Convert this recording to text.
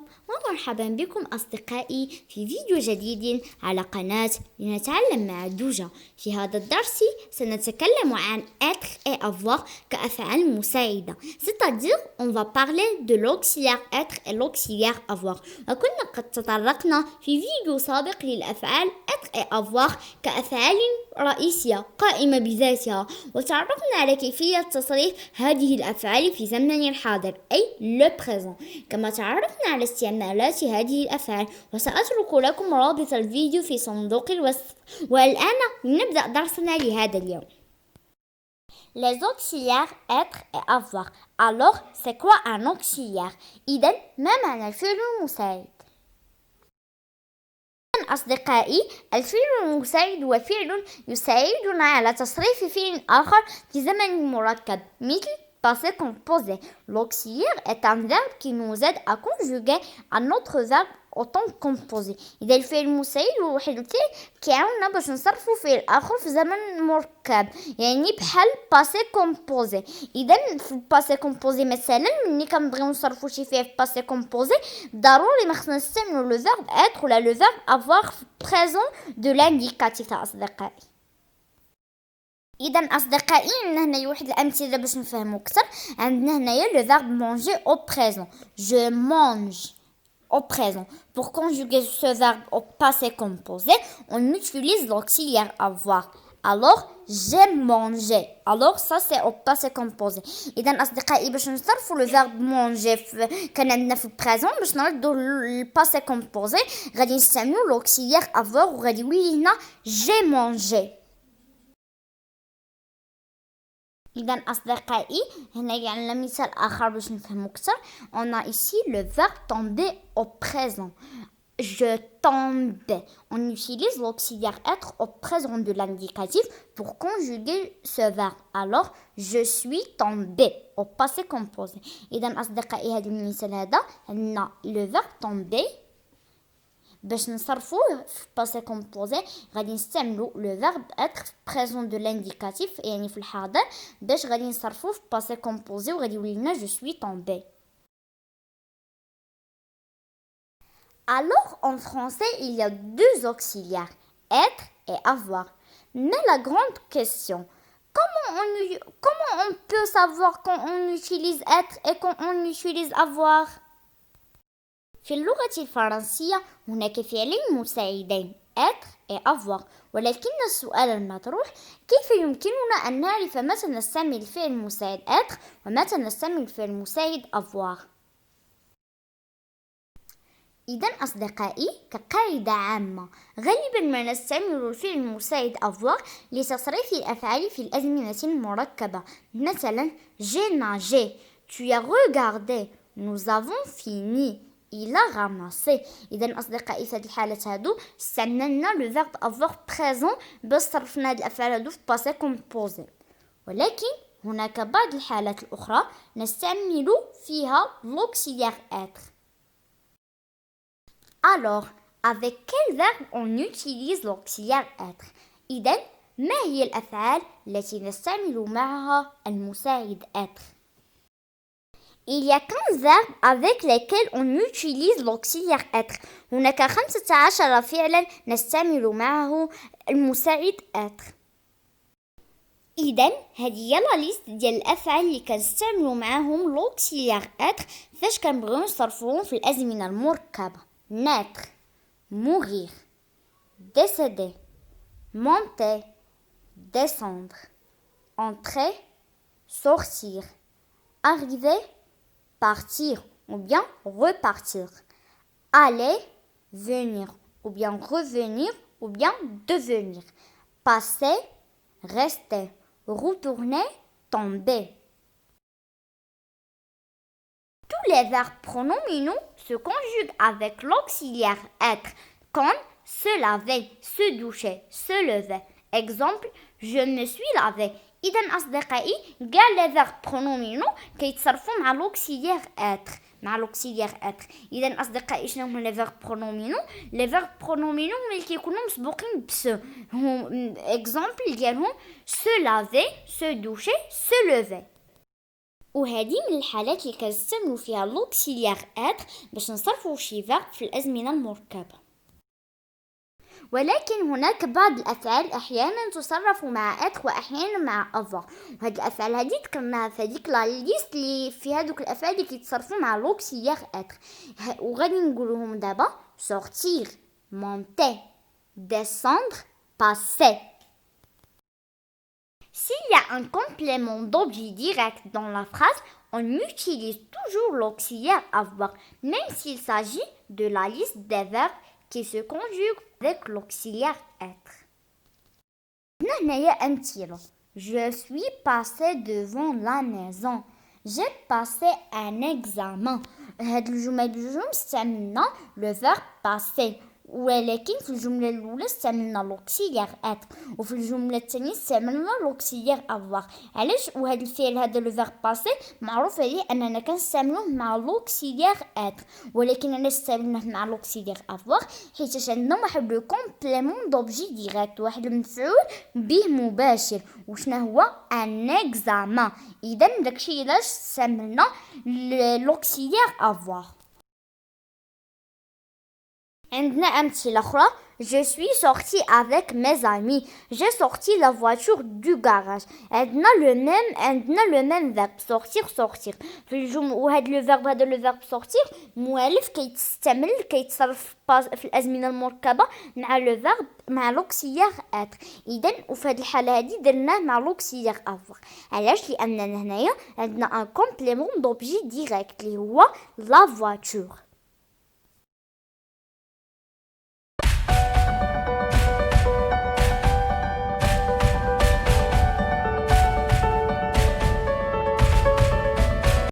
الله ومرحبا بكم أصدقائي في فيديو جديد على قناة لنتعلم مع دوجة. في هذا الدرس سنتكلم عن être et avoir كأفعال مساعدة. C'est-à-dire on va parler de l'auxiliaire être et l'auxiliaire avoir. وكنا قد تطرقنا في فيديو سابق للأفعال être et avoir كأفعال رئيسية قائمة بذاتها، وتعرفنا على كيفية تصريف هذه الأفعال في زمننا الحاضر أي le présent. كما تعرفنا على استعمالات هذه الأفعال، وسأترك لكم رابط الفيديو في صندوق الوصف. والآن نبدأ درسنا لهذا اليوم. Les auxiliaires être et avoir. Alors, c'est quoi un auxiliaire؟ إذن ما معنى الفعل المساعد؟ أصدقائي، الفعل المساعد هو فعل يساعدنا على تصريف فعل آخر في زمن مركب مثل passé composé. L'auxiliaire est un verbe qui nous aide à conjuguer un autre verbe au temps composé. إذا الفعل المساعد هو واحد الفعل كيعاوننا باش نصرفوا فعل آخر في زمن مركب، يعني بحال passé composé. إذا في الباسي كومبوزي مثلا ملي كنبغيو نصرفوا شي فعل في باسي كومبوزي ضروري ما خصنا نستعملوا لو فيرب être ولا لو فيرب avoir présent de l'indicatif أصدقائي. إذا أصدقائي عندنا هنايا واحد الأمثلة باش نفهمو أكثر. عندنا هنايا لو فيرب manger au présent. Je mange au présent. Pour conjuguer ce verbe au passé composé, on utilise l'auxiliaire avoir. Alors, j'ai mangé. Alors, ça c'est au passé composé. إذا أصدقائي باش نصرفوا لو فيرب manger كان عندنا في البريزون باش نردو للباسي كومبوزي غادي نستعملو l'auxiliaire avoir وغادي يولي لنا j'ai mangé. إذا أصدقائي هنا عندنا مثال آخر باش نفهمو أكثر. On a ici le verbe tomber au présent. Je tombe. On utilise l'auxiliaire être au présent de l'indicatif pour conjuguer ce verbe. Alors, je suis tombé au passé composé. إذا أصدقائي هذا المثال هذا عندنا le verbe tomber باش نصرفوه في باسي كومبوزي غادي نستعملو لو فيرب اتر بريزون دو لانديكاتيف يعني في الحاضر باش غادي نصرفوه في باسي كومبوزي وغادي يولي لنا جو سوي طومبي. Alors en français il y a deux auxiliaires être et avoir. Mais la grande question, comment on peut savoir quand on utilise être et quand on utilise avoir؟ في اللغة الفرنسية هناك فعلين مساعدين être et avoir، ولكن السؤال المطروح كيف يمكننا أن نعرف متى نستعمل الفعل المساعد être ومتى نستعمل الفعل المساعد avoir؟ إذا أصدقائي كقاعدة عامة غالبا ما نستعمل الفعل المساعد avoir لتصريف الأفعال في الأزمنة المركبة. مثلا j'ai nagé, tu as regardé, nous avons fini, il a ramassé. إذا أصدقائي في هذه الحالات هادو استعملنا لو فيرب avoir présent باش صرفنا هاد الأفعال هادو في باسي كومبوزي، ولكن هناك بعض الحالات الأخرى نستعمل فيها l'auxiliaire être. Alors, avec quel verbe on utilise l'auxiliaire être؟ إذا ما هي الأفعال التي نستعمل معها المساعد être؟ Il y a 15 verbes avec lesquels on utilise l'auxiliaire être. هناك 15 فعلا نستعمل معه المساعد être. إذن هذه هي لا ليست ديال الأفعال اللي كنستعملوا معاهم l'auxiliaire être فاش كنبغيو نصرفوهم في الأزمنة المركبة. naître, mourir, décéder, monter, descendre, entrer, sortir, arriver, partir ou bien repartir, aller, venir ou bien revenir ou bien devenir, passer, rester, retourner, tomber. Tous les verbes pronominaux se conjuguent avec l'auxiliaire être comme se laver, se doucher, se lever. Exemple, je me suis lavé. إذا أصدقائي كاع لي فيرب برونومينو كيتصرفوا مع لوكسيليير اتر إذا أصدقائي شنو هما لي فيرب برونومينو؟ لي فيرب برونومينو ملي كيكونوا مسبوقين بسو اكزامبل ديالهم se laver, se doucher, se lever. وهذه من الحالات اللي كنستعملوا فيها لوكسيليير اتر باش نصرفوا شي فيرب في الازمنه المركبه. ولكن هناك بعض الافعال احيانا تصرف مع اتر واحيانا مع افوار، وهاد الافعال هذه ذكرناها في هذيك لا ليست اللي فيها دوك الافعال اللي كيتصرفوا مع لوكسيليير اتر، وغادي نقولوهم دابا: sortir, monter, descendre, passer. S'il y a un complément d'objet direct dans la phrase, on utilise toujours l'auxiliaire avoir, même s'il s'agit de la liste des verbes qui se conjuguent avec l'auxiliaire être. Je suis passé devant la maison. J'ai passé un examen. هاد الجمل بجوج استعملنا le verbe passer، ولكن في الجملة الأولى استعملنا لوكسيليير اتر، وفي الجملة الثانية استعملنا لوكسيليير افوار. علاش؟ وهذا الفعل هذا لو فيرب باسي معروف عليه اننا كنستعملوه مع لوكسيليير اتر، ولكن علاش استعملناه مع لوكسيليير افوار؟ حيت عندنا واحد لو كومبليمون دوبجي ديريكت، واحد المفعول به مباشر، وشنا هو ان اكزامان. اذا داكشي علاش استعملنا لوكسيليير افوار. عندنا أمثلة أخرى: Je suis sorti avec mes amis. J'ai sorti la voiture du garage. عندنا le même verbe sortir sortir في الجملة، وهذا لو فيرب sortir مؤلف كيتصرف في الأزمنة المركبة مع لو فيرب مع لوكسيليير اتر. إذا وفي هذه الحالة هذه درناه مع لوكسيليير افوار. علاش؟ لأننا هنايا عندنا ان كومبليمون دوبجي ديريكت اللي هو لا فواتور.